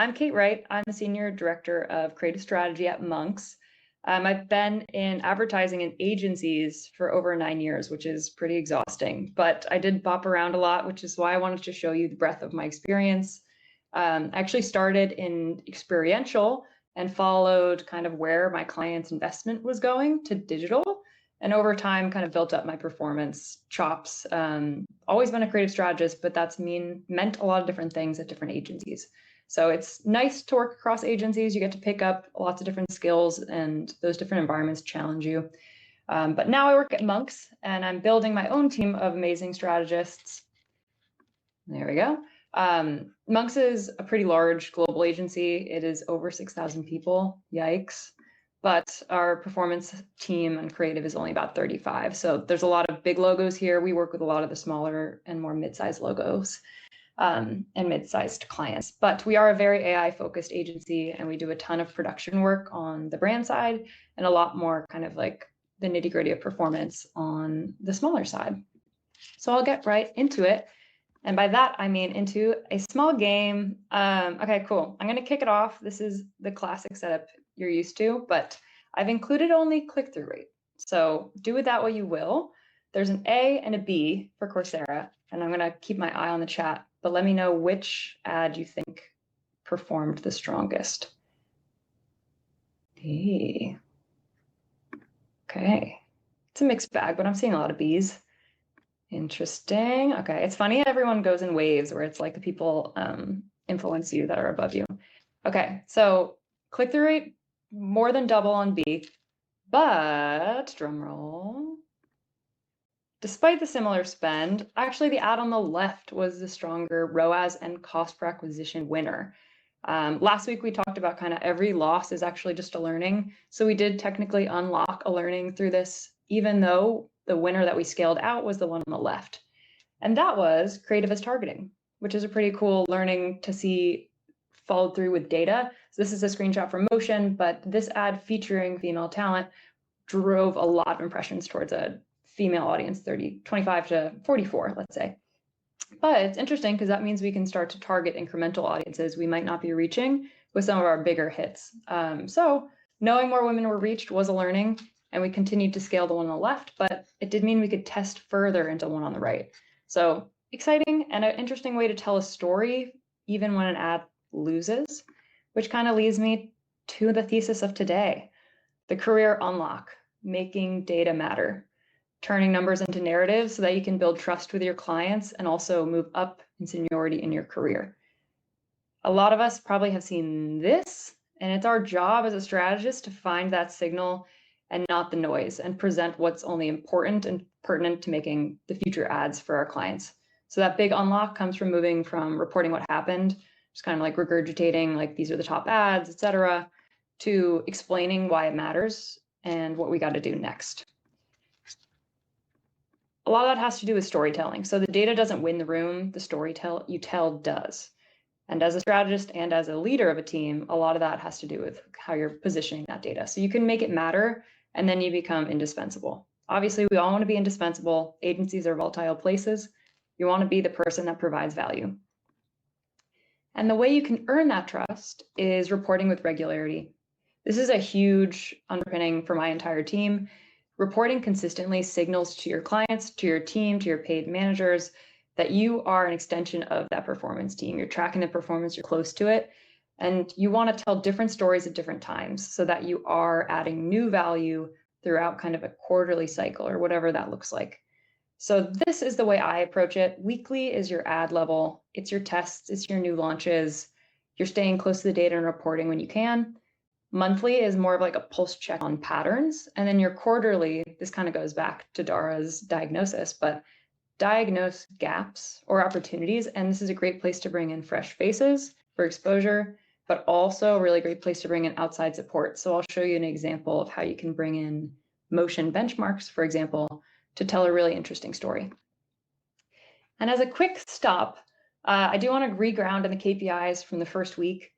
I'm Cate Wright. I'm the Senior Director of Creative Strategy at Monks. I've been in advertising and agencies for over 9 years, which is pretty exhausting, but I did bop around a lot, which is why I wanted to show you the breadth of my experience. I actually started in experiential and followed kind of where my client's investment was going to digital. And over time, kind of built up my performance chops. Always been a creative strategist, but that's meant a lot of different things at different agencies. So it's nice to work across agencies. You get to pick up lots of different skills, and those different environments challenge you. But now I work at Monks, and I'm building my own team of amazing strategists. There we go. Monks is a pretty large global agency. It is over 6,000 people. Yikes. But our performance team and creative is only about 35. So there's a lot of big logos here. We work with a lot of the smaller and more mid-sized logos and mid-sized clients. But we are a very AI-focused agency, and we do a ton of production work on the brand side and a lot more kind of like the nitty-gritty of performance on the smaller side. So I'll get right into it. And by that, I mean into a small game. Okay, cool. I'm going to kick it off. This is the classic setup you're used to, but I've included only click-through rate. So do with that what you will. There's an A and a B for Coursera, and I'm going to keep my eye on the chat, but let me know which ad you think performed the strongest. D. Okay. It's a mixed bag, but I'm seeing a lot of Bs. Interesting. Okay, it's funny everyone goes in waves where it's like the people influence you that are above you. Okay, so click-through rate, more than double on B, but drum roll. Despite the similar spend, actually the ad on the left was the stronger ROAS and cost per acquisition winner. Last week we talked about kind of every loss is actually just a learning. So we did technically unlock a learning through this, even though the winner that we scaled out was the one on the left. And that was creative as targeting, which is a pretty cool learning to see followed through with data. So this is a screenshot from Motion, but this ad featuring female talent drove a lot of impressions towards a female audience, 25 to 44, let's say. But it's interesting because that means we can start to target incremental audiences we might not be reaching with some of our bigger hits. So knowing more women were reached was a learning, and we continued to scale the one on the left, but it did mean we could test further into one on the right. So exciting and an interesting way to tell a story, even when an ad loses, which kind of leads me to the thesis of today, the career unlock, making data matter, turning numbers into narratives so that you can build trust with your clients and also move up in seniority in your career. A lot of us probably have seen this, and it's our job as a strategist to find that signal and not the noise, and present what's only important and pertinent to making the future ads for our clients. So that big unlock comes from moving from reporting what happened, just kind of like regurgitating, like these are the top ads, etc., to explaining why it matters and what we got to do next. A lot of that has to do with storytelling. So the data doesn't win the room, the story you tell does. And as a strategist and as a leader of a team, a lot of that has to do with how you're positioning that data. So you can make it matter, and then you become indispensable. Obviously, we all want to be indispensable. Agencies are volatile places. You want to be the person that provides value. And the way you can earn that trust is reporting with regularity. This is a huge underpinning for my entire team. Reporting consistently signals to your clients, to your team, to your paid managers that you are an extension of that performance team. You're tracking the performance, you're close to it, and you want to tell different stories at different times so that you are adding new value throughout kind of a quarterly cycle or whatever that looks like. So this is the way I approach it. Weekly is your ad level. It's your tests, it's your new launches. You're staying close to the data and reporting when you can. Monthly is more of like a pulse check on patterns. And then your quarterly, this kind of goes back to Dara's diagnosis, but diagnose gaps or opportunities. And this is a great place to bring in fresh faces for exposure, but also a really great place to bring in outside support. So I'll show you an example of how you can bring in motion benchmarks, for example, to tell a really interesting story. And as a quick stop, I do want to reground in the KPIs from the first week.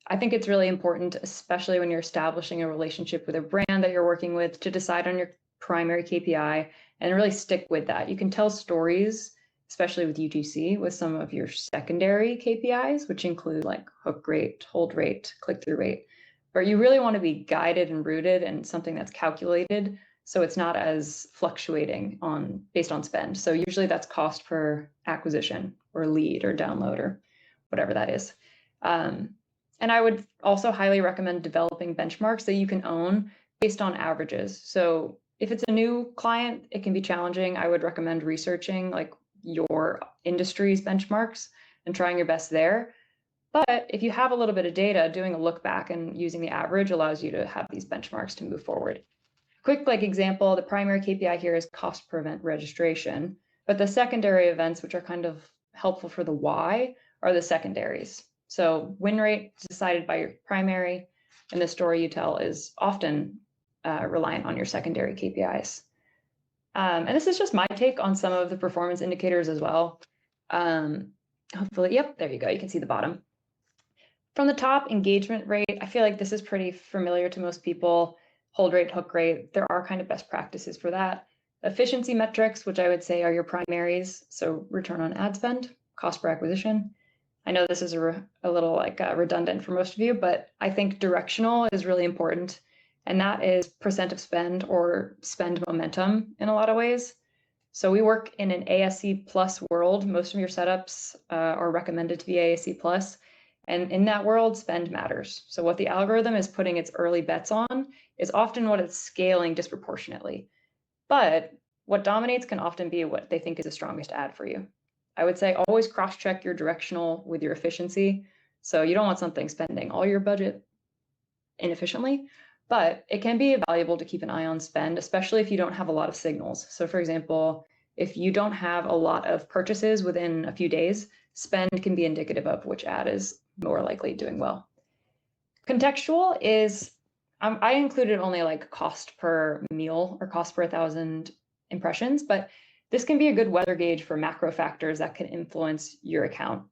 I think it's really important, especially when you're establishing a relationship with a brand that you're working with, to decide on your primary KPI and really stick with that. You can tell stories especially with UGC, with some of your secondary KPIs, which include like hook rate, hold rate, click-through rate, where you really want to be guided and rooted in something that's calculated, so it's not as fluctuating based on spend. So usually that's cost per acquisition or lead or download or whatever that is. And I would also highly recommend developing benchmarks that you can own based on averages. So if it's a new client, it can be challenging. I would recommend researching like your industry's benchmarks and trying your best there. But if you have a little bit of data, doing a look back and using the average allows you to have these benchmarks to move forward. Quick example, the primary KPI here is cost per event registration, but the secondary events, which are kind of helpful for the why, are the secondaries. So win rate is decided by your primary, and the story you tell is often reliant on your secondary KPIs. And this is just my take on some of the performance indicators as well. Hopefully, yep, there you go. You can see the bottom. From the top, engagement rate, I feel like this is pretty familiar to most people. Hold rate, hook rate, there are kind of best practices for that. Efficiency metrics, which I would say are your primaries. So return on ad spend, cost per acquisition. I know this is a little redundant for most of you, but I think directional is really important. And that is percent of spend or spend momentum in a lot of ways. So we work in an ASC plus world. Most of your setups are recommended to be ASC plus. And in that world, spend matters. So what the algorithm is putting its early bets on is often what it's scaling disproportionately. But what dominates can often be what they think is the strongest ad for you. I would say always cross-check your directional with your efficiency. So you don't want something spending all your budget inefficiently, but it can be valuable to keep an eye on spend, especially if you don't have a lot of signals. So for example, if you don't have a lot of purchases within a few days, spend can be indicative of which ad is more likely doing well. Contextual is, I included only like cost per meal or cost per 1,000 impressions, but this can be a good weather gauge for macro factors that can influence your account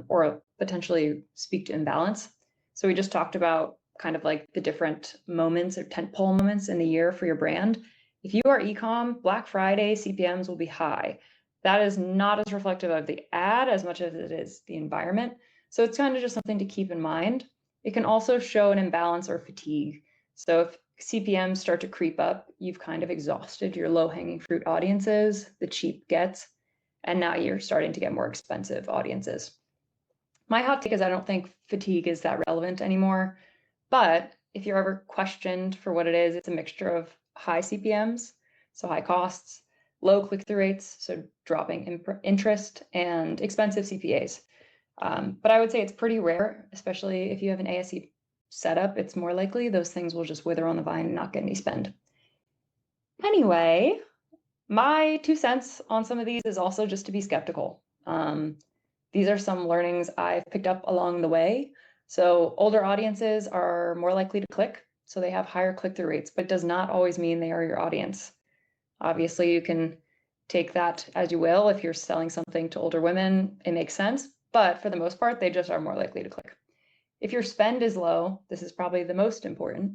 or potentially speak to imbalance. So we just talked about kind of like the different moments or tentpole moments in the year for your brand. If you are e-com, Black Friday CPMs will be high. That is not as reflective of the ad as much as it is the environment. So it's kind of just something to keep in mind. It can also show an imbalance or fatigue. So if CPMs start to creep up, you've kind of exhausted your low-hanging fruit audiences, the cheap gets, and now you're starting to get more expensive audiences. My hot take is I don't think fatigue is that relevant anymore. But if you're ever questioned for what it is, it's a mixture of high CPMs, so high costs, low click-through rates, so dropping interest, and expensive CPAs. But I would say it's pretty rare, especially if you have an ASC setup, it's more likely those things will just wither on the vine and not get any spend. Anyway, my 2 cents on some of these is also just to be skeptical. These are some learnings I've picked up along the way. So older audiences are more likely to click, so they have higher click-through rates, but does not always mean they are your audience. Obviously, you can take that as you will. If you're selling something to older women, it makes sense, but for the most part, they just are more likely to click. If your spend is low, this is probably the most important.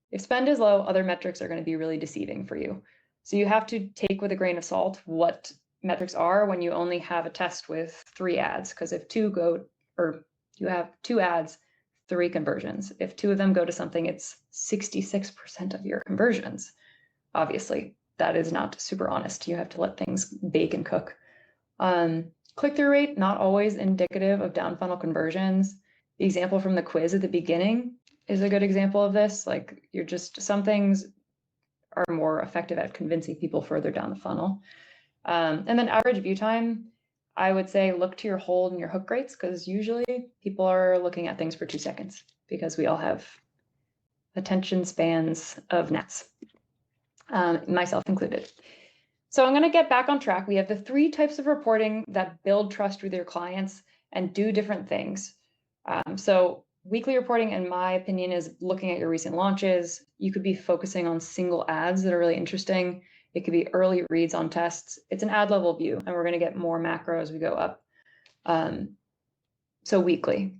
If spend is low, other metrics are going to be really deceiving for you. So you have to take with a grain of salt what metrics are when you only have a test with 3 ads, because if you have 2 ads, 3 conversions. If 2 of them go to something, it's 66% of your conversions. Obviously, that is not super honest. You have to let things bake and cook. Click-through rate, not always indicative of down funnel conversions. The example from the quiz at the beginning is a good example of this. Like some things are more effective at convincing people further down the funnel. And then average view time, I would say look to your hold and your hook rates, because usually people are looking at things for 2 seconds because we all have attention spans of gnats, myself included. So I'm going to get back on track. We have the 3 types of reporting that build trust with your clients and do different things. So weekly reporting, in my opinion, is looking at your recent launches. You could be focusing on single ads that are really interesting. It could be early reads on tests. It's an ad level view, and we're going to get more macro as we go up. So weekly.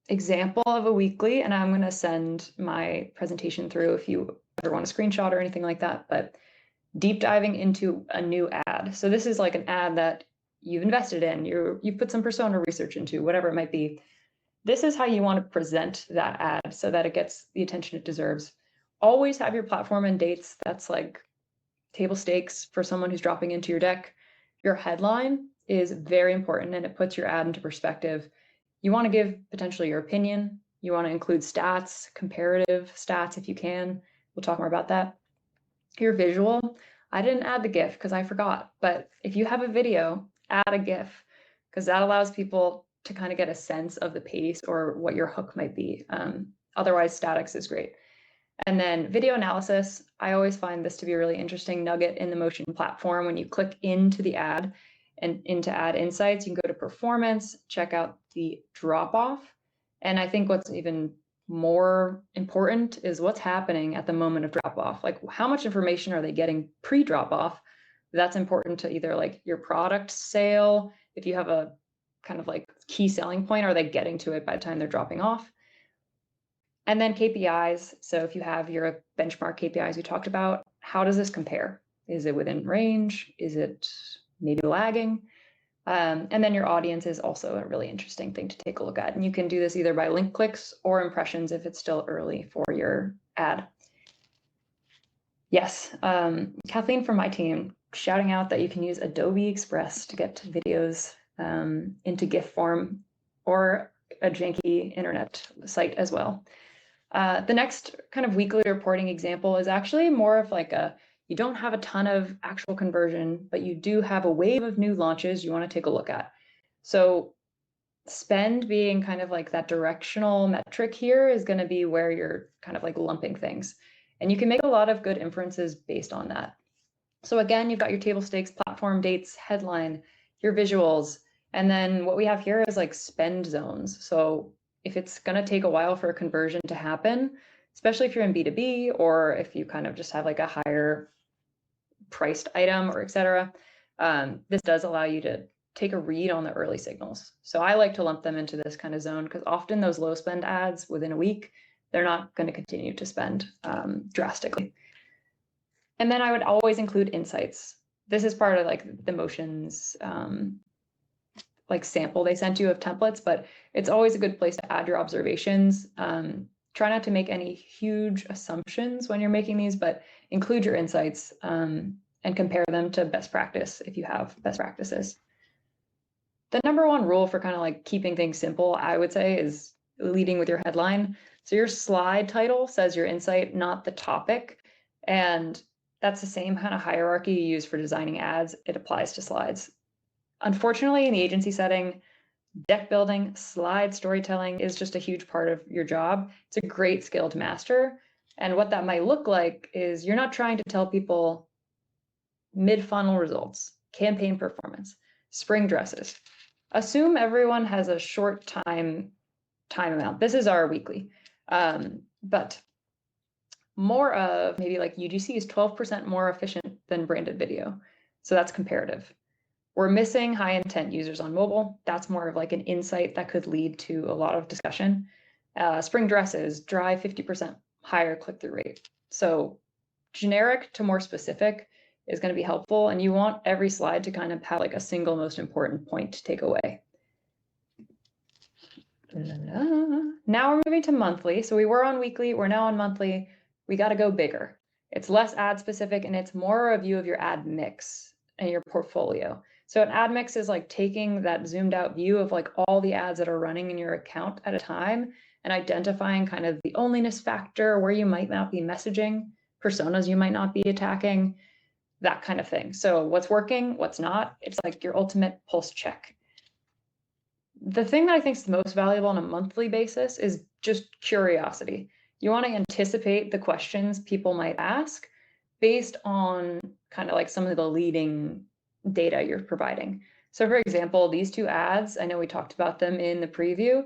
Example of a weekly, and I'm going to send my presentation through if you ever want a screenshot or anything like that, but deep diving into a new ad. So this is like an ad that you've invested in, you've put some persona research into, whatever it might be. This is how you want to present that ad so that it gets the attention it deserves. Always have your platform and dates. That's like table stakes for someone who's dropping into your deck. Your headline is very important and it puts your ad into perspective. You want to give potentially your opinion. You want to include stats, comparative stats if you can. We'll talk more about that. Your visual, I didn't add the GIF because I forgot, but if you have a video, add a GIF because that allows people to kind of get a sense of the pace or what your hook might be. Otherwise, statics is great. And then video analysis, I always find this to be a really interesting nugget in the Motion platform. When you click into the ad and into ad insights, you can go to performance, check out the drop off. And I think what's even more important is what's happening at the moment of drop off. Like how much information are they getting pre drop off? That's important to either like your product sale. If you have a kind of like key selling point, are they getting to it by the time they're dropping off? And then KPIs. So if you have your benchmark KPIs we talked about, how does this compare? Is it within range? Is it maybe lagging? And then your audience is also a really interesting thing to take a look at. And you can do this either by link clicks or impressions if it's still early for your ad. Yes, Kathleen from my team shouting out that you can use Adobe Express to get videos into GIF form or a janky internet site as well. The next kind of weekly reporting example is actually more of like you don't have a ton of actual conversion, but you do have a wave of new launches you want to take a look at. So spend being kind of like that directional metric here is going to be where you're kind of like lumping things. And you can make a lot of good inferences based on that. So again, you've got your table stakes, platform, dates, headline, your visuals. And then what we have here is like spend zones. So if it's going to take a while for a conversion to happen, especially if you're in B2B or if you kind of just have like a higher priced item or et cetera, this does allow you to take a read on the early signals. So I like to lump them into this kind of zone because often those low spend ads within a week, they're not going to continue to spend drastically. And then I would always include insights. This is part of like the Motions like sample they sent you of templates, but it's always a good place to add your observations. Try not to make any huge assumptions when you're making these, but include your insights and compare them to best practice if you have best practices. The number one rule for kind of like keeping things simple, I would say, is leading with your headline. So your slide title says your insight, not the topic. And that's the same kind of hierarchy you use for designing ads. It applies to slides. Unfortunately, in the agency setting, deck building, slide storytelling is just a huge part of your job. It's a great skill to master. And what that might look like is you're not trying to tell people mid-funnel results, campaign performance, spring dresses. Assume everyone has a short time amount. This is our weekly. But more of maybe like UGC is 12% more efficient than branded video. So that's comparative. We're missing high intent users on mobile. That's more of like an insight that could lead to a lot of discussion. Spring dresses drive 50% higher click-through rate. So generic to more specific is going to be helpful. And you want every slide to kind of have like a single most important point to take away. Now we're moving to monthly. So we were on weekly, we're now on monthly. We got to go bigger. It's less ad specific and it's more a view of your ad mix and your portfolio. So an ad mix is like taking that zoomed out view of like all the ads that are running in your account at a time and identifying kind of the onlyness factor, where you might not be messaging, personas you might not be attacking, that kind of thing. So what's working, what's not, it's like your ultimate pulse check. The thing that I think is the most valuable on a monthly basis is just curiosity. You want to anticipate the questions people might ask based on kind of like some of the leading data you're providing. So for example, these two ads, I know we talked about them in the preview.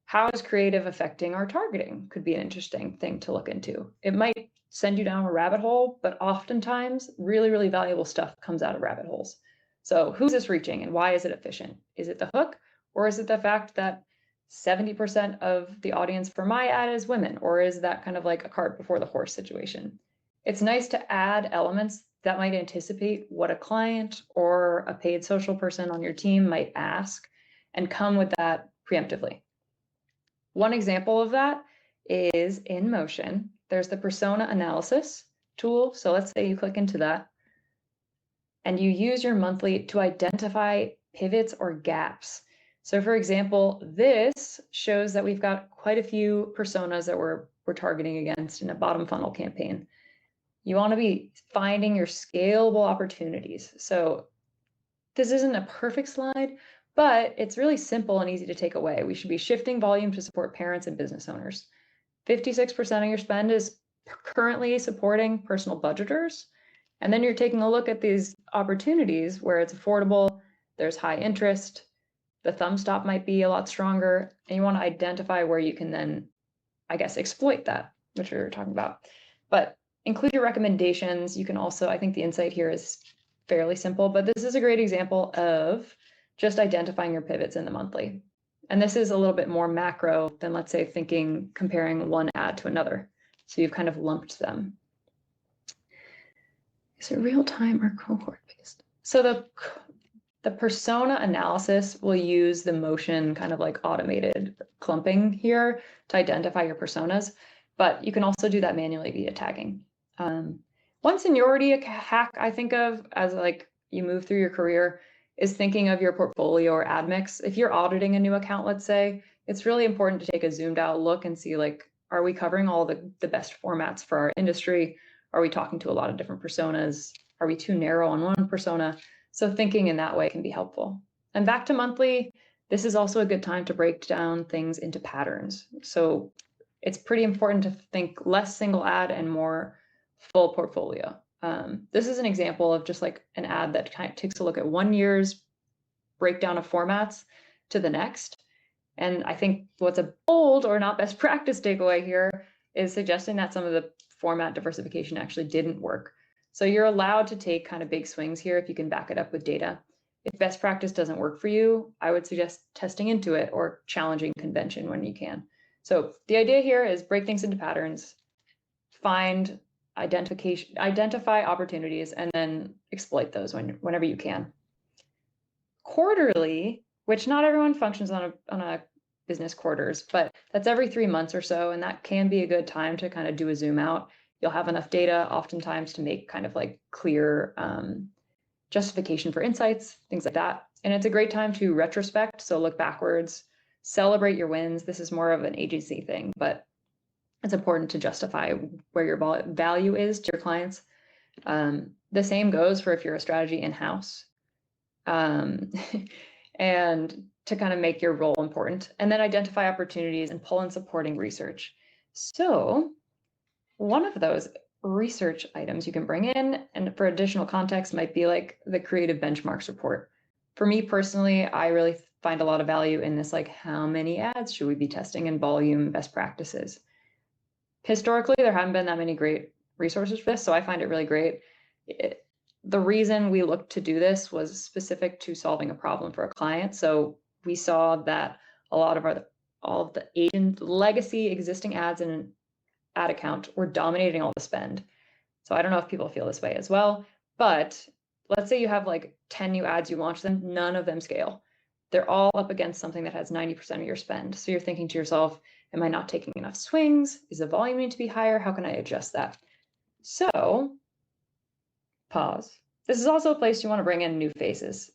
How is creative affecting our targeting? Could be an interesting thing to look into. It might send you down a rabbit hole, but oftentimes really, really valuable stuff comes out of rabbit holes. So who's this reaching and why is it efficient? Is it the hook or is it the fact that 70% of the audience for my ad is women, or is that kind of like a cart before the horse situation? It's nice to add elements that might anticipate what a client or a paid social person on your team might ask and come with that preemptively. One example of that is in Motion. There's the persona analysis tool. So let's say you click into that and you use your monthly to identify pivots or gaps. So for example, this shows that we've got quite a few personas that we're targeting against in a bottom funnel campaign. You want to be finding your scalable opportunities. So this isn't a perfect slide, but it's really simple and easy to take away. We should be shifting volume to support parents and business owners. 56% of your spend is currently supporting personal budgeters. And then you're taking a look at these opportunities where it's affordable, there's high interest, the thumb stop might be a lot stronger, and you want to identify where you can then, I guess, exploit that, which we were talking about. But include your recommendations. You can also, I think the insight here is fairly simple, but this is a great example of just identifying your pivots in the monthly. And this is a little bit more macro than, let's say, comparing one ad to another. So you've kind of lumped them. Is it real time or cohort based? So the persona analysis will use the Motion kind of like automated clumping here to identify your personas, but you can also do that manually via tagging. One seniority hack I think of as like you move through your career is thinking of your portfolio or ad mix. If you're auditing a new account, let's say, it's really important to take a zoomed out look and see, like, are we covering all the best formats for our industry? Are we talking to a lot of different personas? Are we too narrow on one persona? So thinking in that way can be helpful. And back to monthly, this is also a good time to break down things into patterns. So it's pretty important to think less single ad and more full portfolio. This is an example of just like an ad that kind of takes a look at 1 year's breakdown of formats to the next. And I think what's a bold or not best practice takeaway here is suggesting that some of the format diversification actually didn't work. So you're allowed to take kind of big swings here if you can back it up with data. If best practice doesn't work for you, I would suggest testing into it or challenging convention when you can. So the idea here is break things into patterns, identify opportunities, and then exploit those whenever you can. Quarterly, which not everyone functions on a business quarters, but that's every 3 months or so, and that can be a good time to kind of do a zoom out. You'll have enough data oftentimes to make kind of like clear justification for insights, things like that. And it's a great time to retrospect, so look backwards, celebrate your wins. This is more of an agency thing, but it's important to justify where your value is to your clients. The same goes for if you're a strategy in-house. And to kind of make your role important, and then identify opportunities and pull in supporting research. So one of those research items you can bring in, and for additional context, might be like the creative benchmarks report. For me personally, I really find a lot of value in this, like, how many ads should we be testing in volume, best practices. Historically, there haven't been that many great resources for this, so I find it really great. The reason we looked to do this was specific to solving a problem for a client. So we saw that a lot of all of the legacy existing ads in an ad account were dominating all the spend. So I don't know if people feel this way as well, but let's say you have like 10 new ads, you launch them, none of them scale. They're all up against something that has 90% of your spend. So you're thinking to yourself, am I not taking enough swings? Is the volume need to be higher? How can I adjust that? So pause. This is also a place you want to bring in new faces.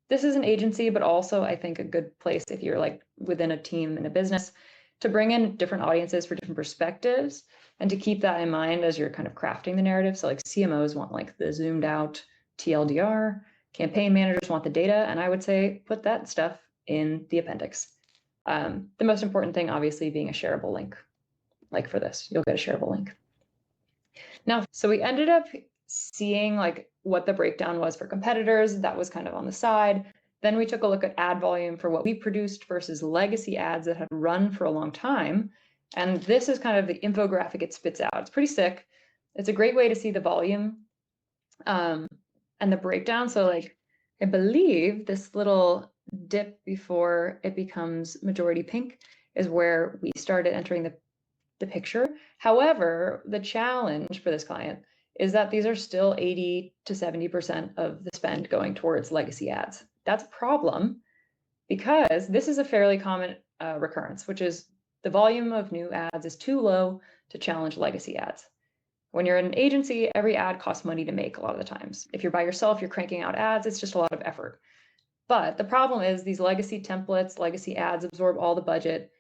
This is an agency, but also I think a good place if you're like within a team in a business to bring in different audiences for different perspectives and to keep that in mind as you're kind of crafting the narrative. So like CMOs want like the zoomed out TLDR, campaign managers want the data, and I would say put that stuff in the appendix. The most important thing obviously being a shareable link. Like for this, you'll get a shareable link. Now, so we ended up seeing like what the breakdown was for competitors. That was kind of on the side. Then we took a look at ad volume for what we produced versus legacy ads that had run for a long time. And this is kind of the infographic it spits out. It's pretty sick. It's a great way to see the volume and the breakdown. So like, I believe this little dip before it becomes majority pink is where we started entering the picture. However, the challenge for this client is that these are still 80 to 70% of the spend going towards legacy ads. That's a problem because this is a fairly common recurrence, which is the volume of new ads is too low to challenge legacy ads. When you're an agency, every ad costs money to make a lot of the times. If you're by yourself, you're cranking out ads, it's just a lot of effort. But the problem is these legacy templates, legacy ads absorb all the budget,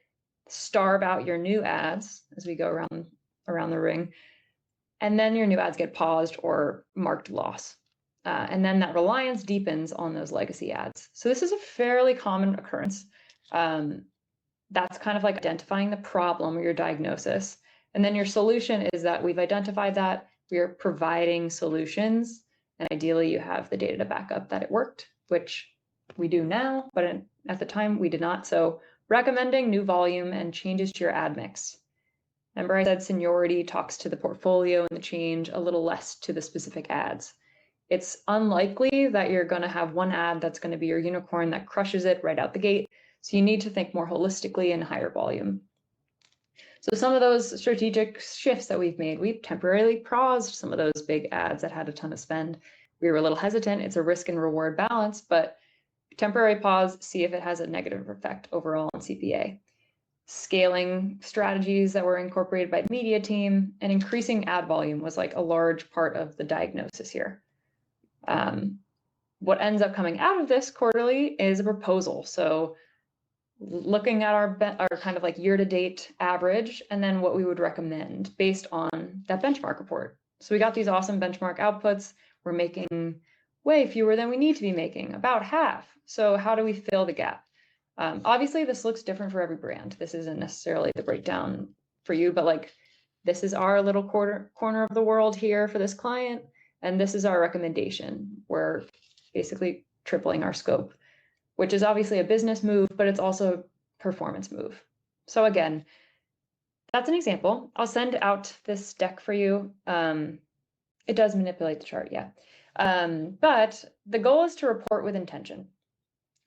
starve out your new ads as we go around the ring, and then your new ads get paused or marked loss. And then that reliance deepens on those legacy ads. So this is a fairly common occurrence. That's kind of like identifying the problem or your diagnosis. And then your solution is that we've identified that, we are providing solutions, and ideally you have the data to back up that it worked, which we do now, but at the time we did not. So recommending new volume and changes to your ad mix. Remember I said seniority talks to the portfolio and the change, a little less to the specific ads. It's unlikely that you're going to have one ad that's going to be your unicorn that crushes it right out the gate. So you need to think more holistically and higher volume. So some of those strategic shifts that we've made, we've temporarily paused some of those big ads that had a ton of spend. We were a little hesitant. It's a risk and reward balance, but temporary pause, see if it has a negative effect overall on CPA. Scaling strategies that were incorporated by the media team and increasing ad volume was like a large part of the diagnosis here. What ends up coming out of this quarterly is a proposal. So looking at our kind of like year-to-date average and then what we would recommend based on that benchmark report. So we got these awesome benchmark outputs. We're making way fewer than we need to be making, about half. So how do we fill the gap? Obviously, this looks different for every brand. This isn't necessarily the breakdown for you, but like this is our little corner of the world here for this client, and this is our recommendation. We're basically tripling our scope, which is obviously a business move, but it's also a performance move. So again, that's an example. I'll send out this deck for you. It does manipulate the chart, yeah. But the goal is to report with intention.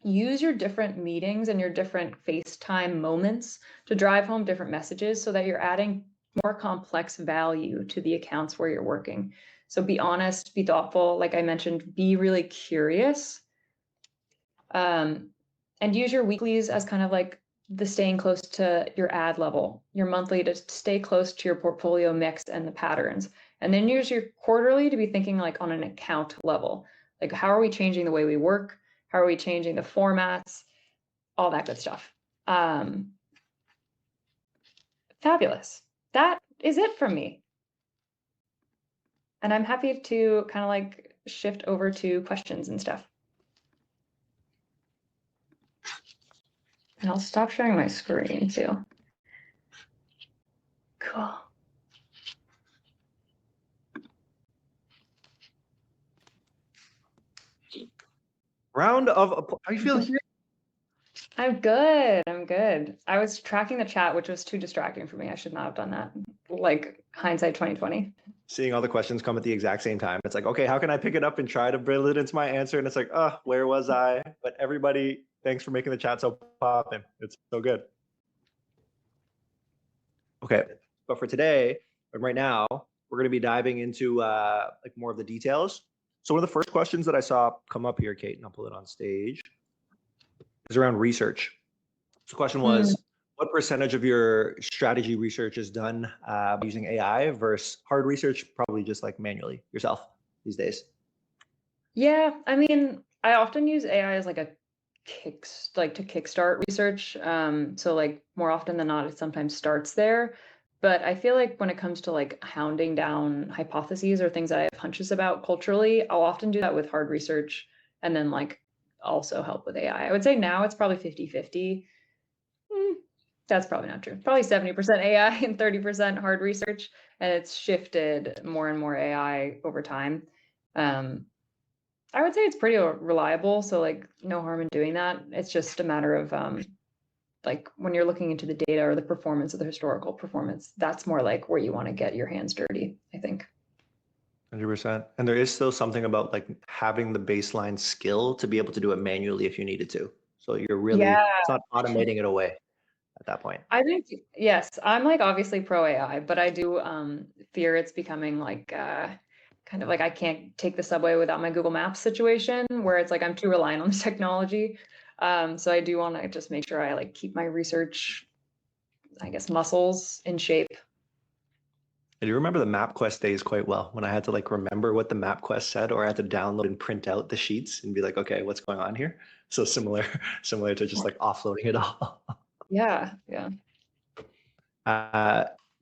Use your different meetings and your different FaceTime moments to drive home different messages so that you're adding more complex value to the accounts where you're working. So be honest, be thoughtful. Like I mentioned, be really curious. And use your weeklies as kind of like the staying close to your ad level, your monthly to stay close to your portfolio mix and the patterns. And then use your quarterly to be thinking like on an account level. Like how are we changing the way we work? How are we changing the formats? All that good stuff. Fabulous. That is it from me. And I'm happy to kind of like shift over to questions and stuff. And I'll stop sharing my screen too. Cool. Round of applause. How you feeling? I'm good. I'm good. I was tracking the chat, which was too distracting for me. I should not have done that. Like hindsight 2020. Seeing all the questions come at the exact same time. It's like, okay, how can I pick it up and try to build it into my answer? And it's like, where was I? But everybody, thanks for making the chat so poppin'. It's so good. Okay, but for today, and right now, we're going to be diving into like more of the details. So one of the first questions that I saw come up here, Cate, and I'll pull it on stage, is around research. So the question was, what percentage of your strategy research is done using AI versus hard research, probably just like manually yourself these days? Yeah, I mean, I often use AI as like a to kickstart research. So like more often than not, it sometimes starts there. But I feel like when it comes to like hounding down hypotheses or things that I have hunches about culturally, I'll often do that with hard research and then like also help with AI. I would say now it's probably 50-50. That's probably not true. Probably 70% AI and 30% hard research. And it's shifted more and more AI over time. I would say it's pretty reliable. So like no harm in doing that. It's just a matter of like when you're looking into the data or the performance of the historical performance, that's more like where you want to get your hands dirty, I think. 100%. And there is still something about like having the baseline skill to be able to do it manually if you needed to. So you're really, it's not automating it away at that point. I think, yes, I'm like obviously pro AI, but I do fear it's becoming like kind of like I can't take the subway without my Google Maps situation where it's like I'm too reliant on the technology. So I do want to just make sure I like keep my research, I guess, muscles in shape. I do remember the MapQuest days quite well when I had to like remember what the MapQuest said, or I had to download and print out the sheets and be like, okay, what's going on here? So similar, similar to just like offloading it all. Yeah.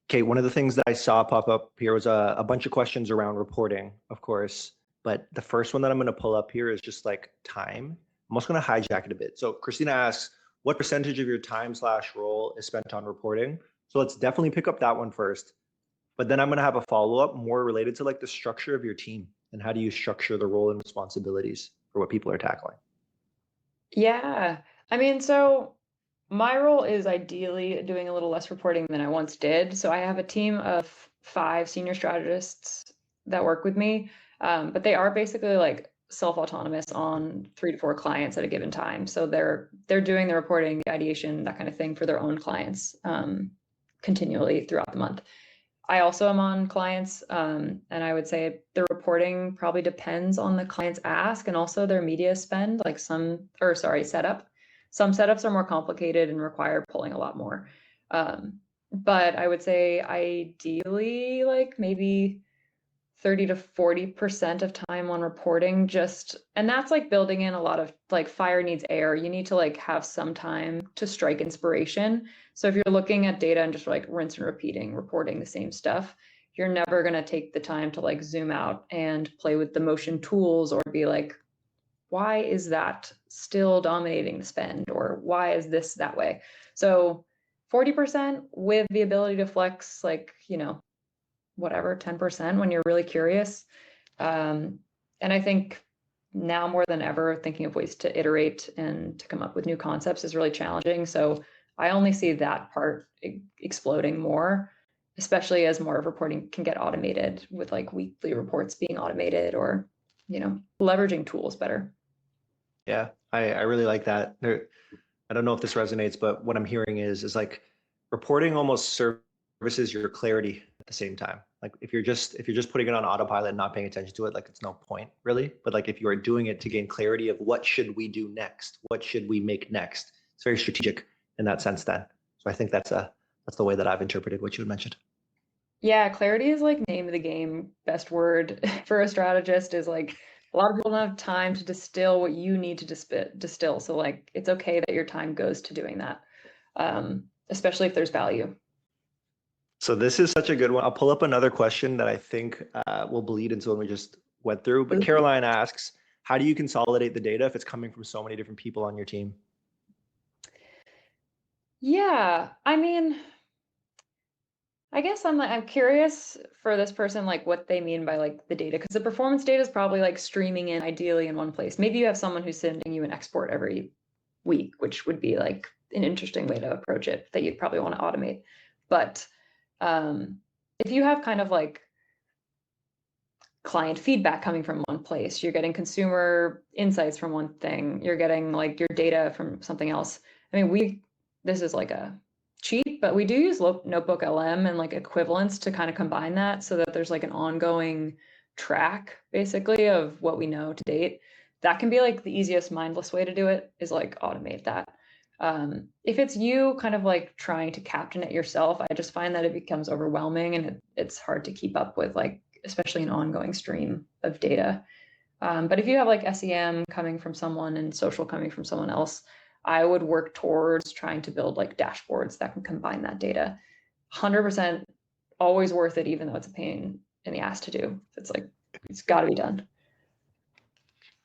Kate, one of the things that I saw pop up here was a bunch of questions around reporting, of course. But the first one that I'm going to pull up here is just like time. I'm also going to hijack it a bit. So Christina asks, what percentage of your time/role is spent on reporting? So let's definitely pick up that one first. But then I'm going to have a follow-up more related to like the structure of your team and how do you structure the role and responsibilities for what people are tackling. Yeah. I mean, so my role is ideally doing a little less reporting than I once did. So I have a team of 5 senior strategists that work with me, but they are basically like self-autonomous on 3 to 4 clients at a given time. So they're doing the reporting, the ideation, that kind of thing for their own clients continually throughout the month. I also am on clients, and I would say the reporting probably depends on the client's ask and also their media spend, like setup. Some setups are more complicated and require pulling a lot more. But I would say ideally, like maybe 30 to 40% of time on reporting and that's like building in a lot of like fire needs air. You need to like have some time to strike inspiration. So if you're looking at data and just like rinse and repeating, reporting the same stuff, you're never going to take the time to like zoom out and play with the motion tools or be like, why is that still dominating the spend? Or why is this that way? So 40% with the ability to flex, like, whatever, 10% when you're really curious. And I think now more than ever, thinking of ways to iterate and to come up with new concepts is really challenging. So I only see that part exploding more, especially as more of reporting can get automated with like weekly reports being automated or, leveraging tools better. Yeah, I really like that. I don't know if this resonates, but what I'm hearing is like reporting almost services your clarity at the same time. Like if you're just putting it on autopilot and not paying attention to it, like it's no point really. But like if you are doing it to gain clarity of what should we do next, what should we make next, it's very strategic in that sense then. So I think that's the way that I've interpreted what you had mentioned. Yeah, clarity is like name of the game. Best word for a strategist is like a lot of people don't have time to distill what you need to distill. So like it's okay that your time goes to doing that, especially if there's value. So this is such a good one. I'll pull up another question that I think will bleed into what we just went through. But Caroline asks, how do you consolidate the data if it's coming from so many different people on your team? Yeah, I mean, I guess I'm curious for this person, like what they mean by like the data, because the performance data is probably like streaming in ideally in one place. Maybe you have someone who's sending you an export every week, which would be like an interesting way to approach it that you'd probably want to automate. But if you have kind of like client feedback coming from one place, you're getting consumer insights from one thing, you're getting like your data from something else. I mean, this is like a cheat, but we do use Notebook LM and like equivalents to kind of combine that so that there's like an ongoing track basically of what we know to date. That can be like the easiest mindless way to do it is like automate that. If it's you kind of like trying to captain it yourself, I just find that it becomes overwhelming and it's hard to keep up with, like, especially an ongoing stream of data. But if you have like SEM coming from someone and social coming from someone else, I would work towards trying to build like dashboards that can combine that data. 100% always worth it, even though it's a pain in the ass to do. It's like, it's got to be done.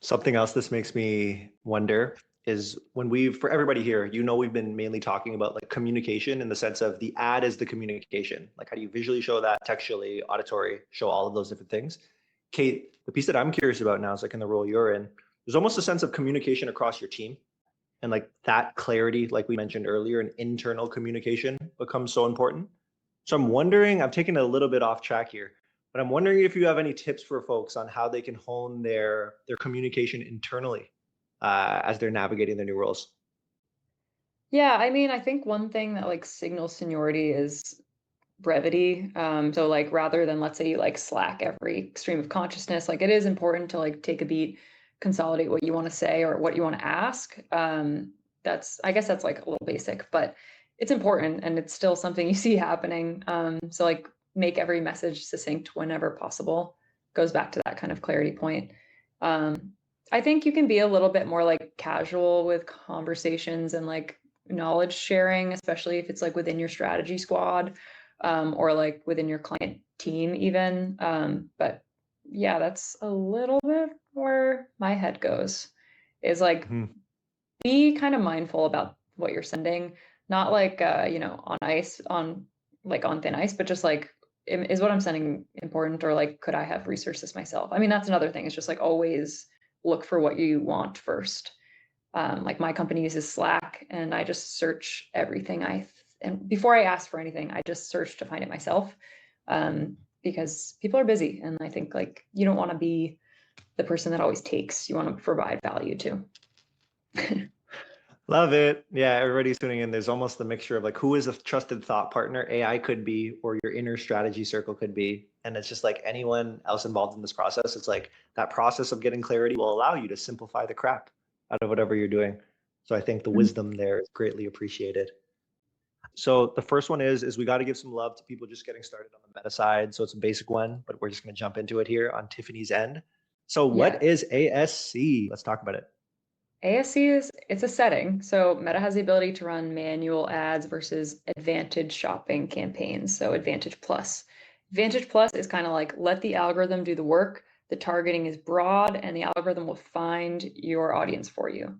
Something else this makes me wonder is for everybody here, we've been mainly talking about like communication in the sense of the ad is the communication. Like how do you visually show that, textually, auditory, show all of those different things. Cate, the piece that I'm curious about now is like in the role you're in, there's almost a sense of communication across your team. And like that clarity, like we mentioned earlier, and internal communication becomes so important. So I'm wondering, I'm taking a little bit off track here, but I'm wondering if you have any tips for folks on how they can hone their communication internally as they're navigating their new roles. Yeah, I mean, I think one thing that like signals seniority is brevity. So like rather than, let's say you like slack every stream of consciousness, like it is important to like take a beat, consolidate what you want to say or what you want to ask. I guess that's like a little basic, but it's important and it's still something you see happening. So like make every message succinct whenever possible. Goes back to that kind of clarity point. I think you can be a little bit more like casual with conversations and like knowledge sharing, especially if it's like within your strategy squad, or like within your client team even. But yeah, that's a little bit where my head goes, is like be kind of mindful about what you're sending, not like on ice, on like on thin ice, but just like is what I'm sending important, or like could I have researched this myself? I mean, that's another thing. It's just like always look for what you want first. Like my company uses Slack, and I just search everything and before I ask for anything, I just search to find it myself, because people are busy, and I think like you don't want to be the person that always takes. You want to provide value too. Love it. Yeah, everybody's tuning in. There's almost the mixture of like who is a trusted thought partner AI could be, or your inner strategy circle could be. And it's just like anyone else involved in this process. It's like that process of getting clarity will allow you to simplify the crap out of whatever you're doing. So I think the wisdom there is greatly appreciated. So the first one is we got to give some love to people just getting started on the meta side. So it's a basic one, but we're just going to jump into it here on Tiffany's end. So what is ASC? Let's talk about it. ASC it's a setting. So Meta has the ability to run manual ads versus advantage shopping campaigns. So Advantage Plus. Advantage Plus is kind of like let the algorithm do the work. The targeting is broad and the algorithm will find your audience for you.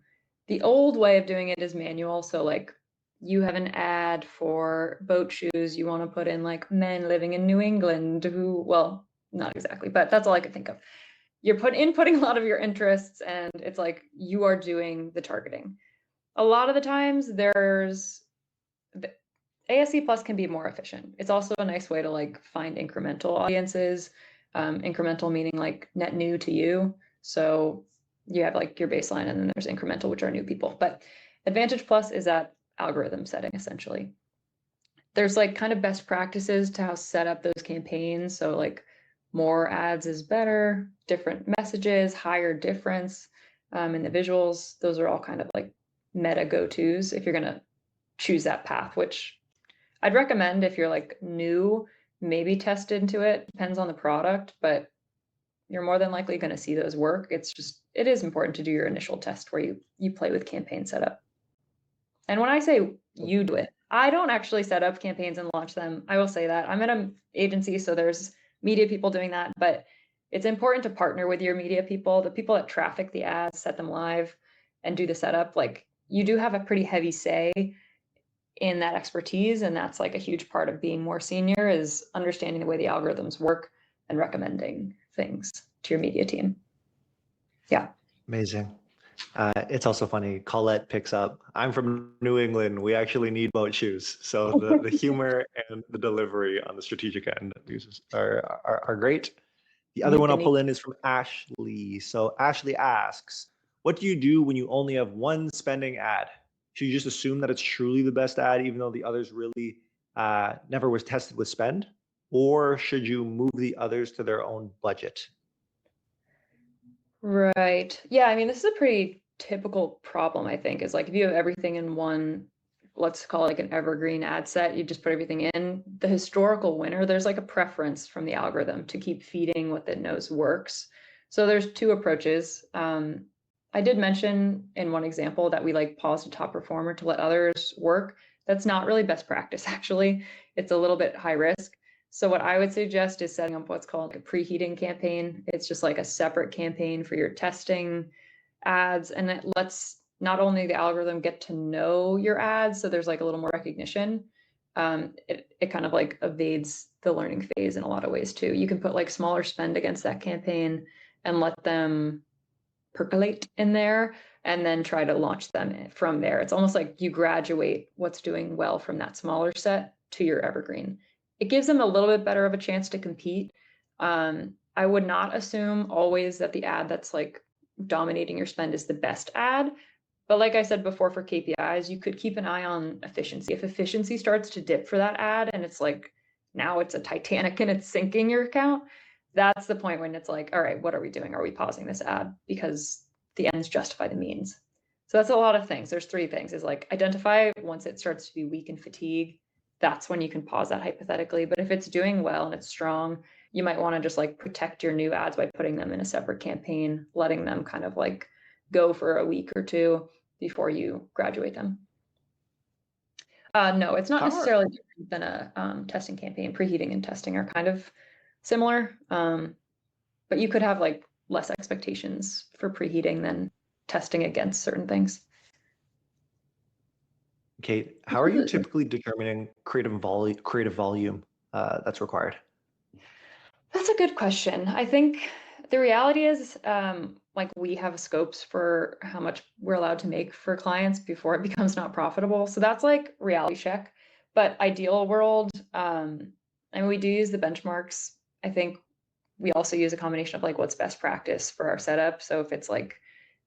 The old way of doing it is manual. So like you have an ad for boat shoes. You want to put in like men living in New England who, well, not exactly, but that's all I could think of. You're inputting a lot of your interests, and it's like you are doing the targeting. A lot of the times ASC Plus can be more efficient. It's also a nice way to like find incremental audiences, incremental meaning like net new to you. So you have like your baseline, and then there's incremental, which are new people. But Advantage Plus is that algorithm setting essentially. There's like kind of best practices to how to set up those campaigns. So like more ads is better, different messages, higher difference in the visuals. Those are all kind of like meta go-tos if you're going to choose that path, which I'd recommend if you're like new, maybe test into it. Depends on the product, but you're more than likely going to see those work. It is important to do your initial test where you play with campaign setup. And when I say you do it, I don't actually set up campaigns and launch them. I will say that. I'm in an agency, so there's media people doing that, but it's important to partner with your media people, the people that traffic the ads, set them live, and do the setup. Like you do have a pretty heavy say in that expertise, and that's like a huge part of being more senior, is understanding the way the algorithms work and recommending things to your media team. Yeah. Amazing. It's also funny, Colette picks up, I'm from New England, we actually need boat shoes. So the humor and the delivery on the strategic end are great. The other one I'll pull in is from Ashley. So Ashley asks, what do you do when you only have one spending ad? Should you just assume that it's truly the best ad, even though the others really never was tested with spend? Or should you move the others to their own budget? Right. Yeah, I mean, this is a pretty typical problem, I think, is like if you have everything in one, let's call it like an evergreen ad set, you just put everything in. The historical winner, there's like a preference from the algorithm to keep feeding what it knows works. So there's two approaches. I did mention in one example that we like paused a top performer to let others work. That's not really best practice, actually. It's a little bit high risk. So what I would suggest is setting up what's called a preheating campaign. It's just like a separate campaign for your testing ads, and it lets not only the algorithm get to know your ads, so there's like a little more recognition. It kind of like evades the learning phase in a lot of ways too. You can put like smaller spend against that campaign and let them percolate in there, and then try to launch them from there. It's almost like you graduate what's doing well from that smaller set to your evergreen. It gives them a little bit better of a chance to compete. I would not assume always that the ad that's like dominating your spend is the best ad. But like I said before, for KPIs, you could keep an eye on efficiency. If efficiency starts to dip for that ad and it's like now it's a Titanic and it's sinking your account. That's the point when it's like, all right, what are we doing? Are we pausing this ad because the ends justify the means? So that's a lot of things. There's 3 things, is like identify once it starts to be weak and fatigue. That's when you can pause that hypothetically. But if it's doing well and it's strong, you might want to just like protect your new ads by putting them in a separate campaign, letting them kind of like go for a week or 2 before you graduate them. No, it's not necessarily different than a testing campaign. Preheating and testing are kind of similar, but you could have like less expectations for preheating than testing against certain things. Cate, how are you typically determining creative volume that's required? That's a good question. I think the reality is, like, we have scopes for how much we're allowed to make for clients before it becomes not profitable. So that's like reality check. But ideal world, and we do use the benchmarks. I think we also use a combination of like what's best practice for our setup. So if it's like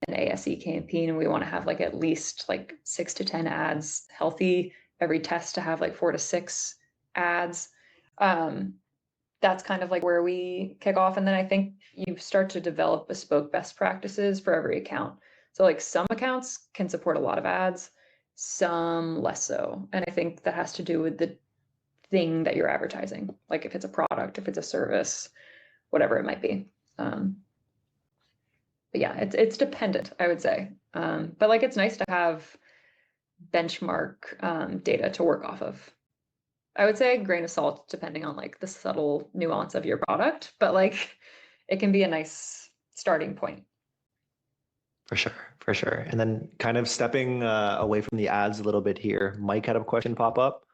an ASC campaign and we want to have like at least like 6 to 10 ads healthy, every test to have like 4 to 6 ads. That's kind of like where we kick off. And then I think you start to develop bespoke best practices for every account. So like some accounts can support a lot of ads, some less so. And I think that has to do with the thing that you're advertising. Like if it's a product, if it's a service, whatever it might be. But yeah, it's dependent, I would say. But like it's nice to have benchmark data to work off of. I would say a grain of salt, depending on like the subtle nuance of your product, but like it can be a nice starting point. For sure, for sure. And then kind of stepping away from the ads a little bit here, Mike had a question pop up.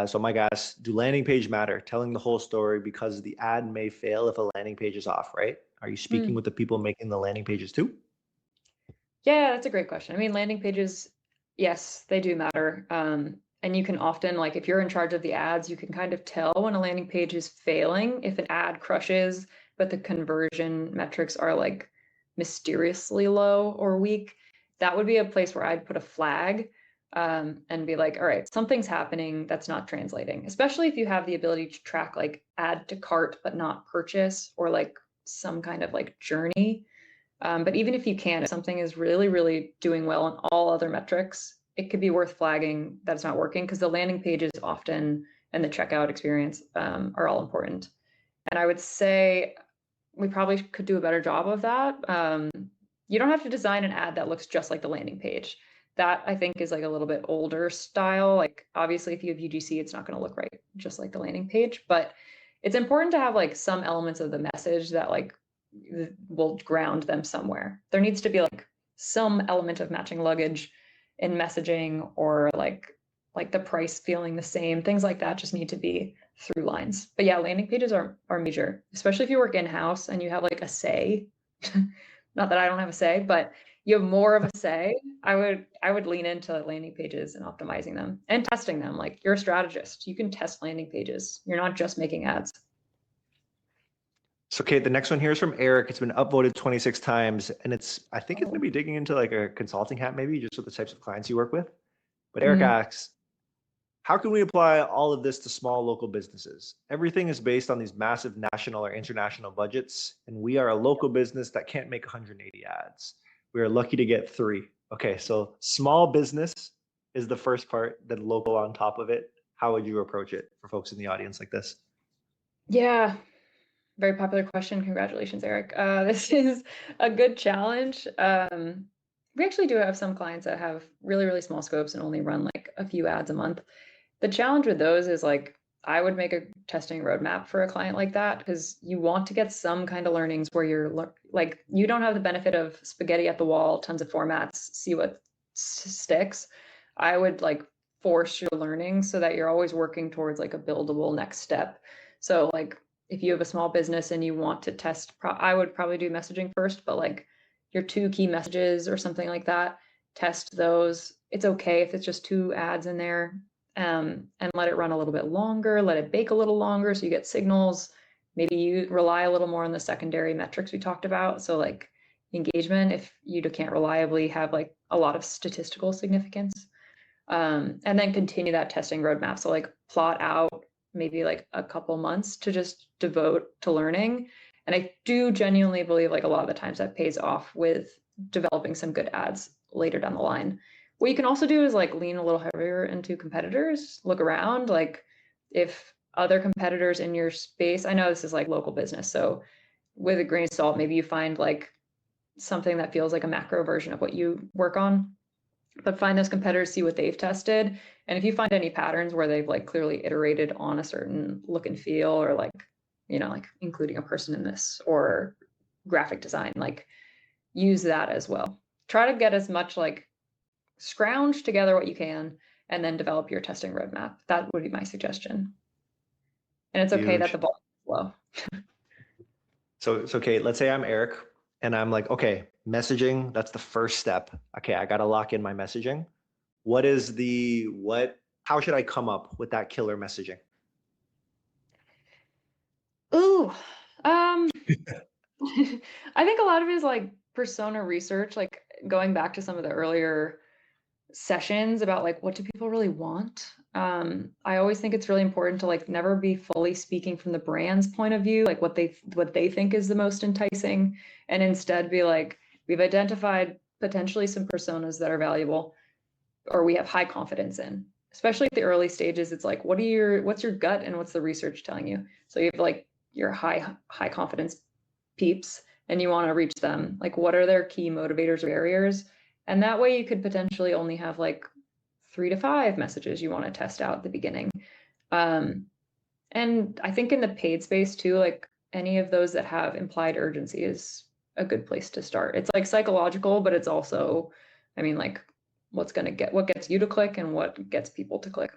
So Mike asked, do landing page matter? Telling the whole story because the ad may fail if a landing page is off, right? Are you speaking with the people making the landing pages too? Yeah, that's a great question. I mean, landing pages, yes, they do matter. And you can often, like if you're in charge of the ads, you can kind of tell when a landing page is failing if an ad crushes, but the conversion metrics are like mysteriously low or weak. That would be a place where I'd put a flag and be like, all right, something's happening that's not translating, especially if you have the ability to track like add to cart, but not purchase, or like some kind of like journey. But even if you can, if something is really, really doing well on all other metrics, it could be worth flagging that it's not working, because the landing pages often and the checkout experience are all important. And I would say we probably could do a better job of that. You don't have to design an ad that looks just like the landing page. That I think is like a little bit older style. Like obviously if you have UGC, it's not going to look right just like the landing page, but it's important to have like some elements of the message that like will ground them somewhere. There needs to be like some element of matching luggage in messaging, or like the price feeling the same. Things like that just need to be through lines. But yeah, landing pages are major, especially if you work in-house and you have like a say. Not that I don't have a say, but you have more of a say. I would lean into landing pages and optimizing them and testing them. Like you're a strategist, you can test landing pages. You're not just making ads. So, Cate, the next one here is from Eric. It's been upvoted 26 times, and I think it's going to be digging into like a consulting hat, maybe just with the types of clients you work with. But Eric asks, how can we apply all of this to small local businesses? Everything is based on these massive national or international budgets, and we are a local business that can't make 180 ads. We are lucky to get 3. Okay, so small business is the first part, then local on top of it. How would you approach it for folks in the audience like this? Yeah, very popular question. Congratulations, Eric. This is a good challenge. We actually do have some clients that have really, really small scopes and only run like a few ads a month. The challenge with those is like, I would make a testing roadmap for a client like that, because you want to get some kind of learnings where you're like, you don't have the benefit of spaghetti at the wall, tons of formats, see what sticks. I would like force your learning so that you're always working towards like a buildable next step. So like if you have a small business and you want to test, I would probably do messaging first, but like your 2 key messages or something like that, test those. It's okay if it's just 2 ads in there. And let it run a little bit longer, let it bake a little longer so you get signals. Maybe you rely a little more on the secondary metrics we talked about. So like engagement, if you can't reliably have like a lot of statistical significance. And then continue that testing roadmap. So like plot out maybe like a couple months to just devote to learning. And I do genuinely believe like a lot of the times that pays off with developing some good ads later down the line. What you can also do is like lean a little heavier into competitors, look around, like if other competitors in your space, I know this is like local business, so with a grain of salt, maybe you find like something that feels like a macro version of what you work on, but find those competitors, see what they've tested. And if you find any patterns where they've like clearly iterated on a certain look and feel, or like, you know, like including a person in this or graphic design, like use that as well. Try to get as much like scrounge together what you can and then develop your testing roadmap. That would be my suggestion. And it's okay that Huge. the ball is slow. So Cate, let's say I'm Eric and I'm like, okay, messaging, that's the first step. Okay, I got to lock in my messaging. How should I come up with that killer messaging? Ooh, I think a lot of it is like persona research, like going back to some of the earlier sessions about like what do people really want. I always think it's really important to like never be fully speaking from the brand's point of view, like what they think is the most enticing, and instead be like, we've identified potentially some personas that are valuable or we have high confidence in. Especially at the early stages, it's like what's your gut and what's the research telling you? So you have like your high confidence peeps and you want to reach them, like what are their key motivators or barriers? And that way you could potentially only have like 3 to 5 messages you want to test out at the beginning. And I think in the paid space too, like any of those that have implied urgency is a good place to start. It's like psychological, but it's also, I mean, like what gets you to click and what gets people to click.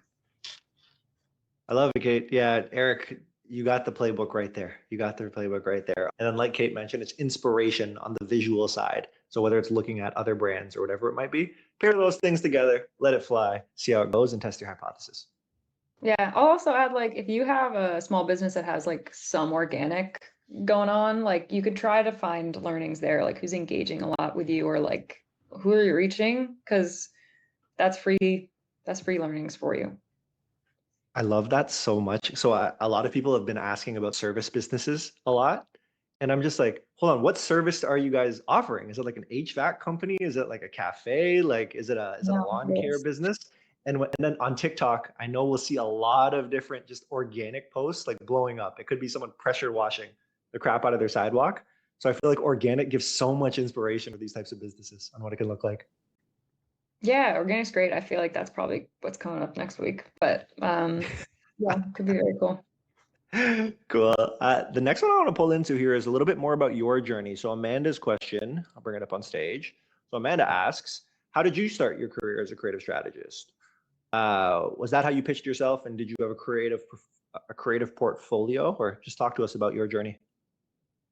I love it, Cate. Yeah, Eric, you got the playbook right there. You got the playbook right there. And then, like Cate mentioned, it's inspiration on the visual side. So whether it's looking at other brands or whatever it might be, pair those things together, let it fly, see how it goes, and test your hypothesis. Yeah, I'll also add like if you have a small business that has like some organic going on, like you could try to find learnings there, like who's engaging a lot with you or like who are you reaching? Because that's free learnings for you. I love that so much. So a lot of people have been asking about service businesses a lot. And I'm just like, hold on, what service are you guys offering? Is it like an HVAC company? Is it like a cafe? Like, is it a No, lawn care yes. business? And then on TikTok, I know we'll see a lot of different just organic posts like blowing up. It could be someone pressure washing the crap out of their sidewalk. So I feel like organic gives so much inspiration for these types of businesses on what it can look like. Yeah, organic's great. I feel like that's probably what's coming up next week. But yeah, could be very cool. Cool. The next one I want to pull into here is a little bit more about your journey. So Amanda's question, I'll bring it up on stage. So Amanda asks, how did you start your career as a creative strategist? Was that how you pitched yourself, and did you have a creative portfolio, or just talk to us about your journey?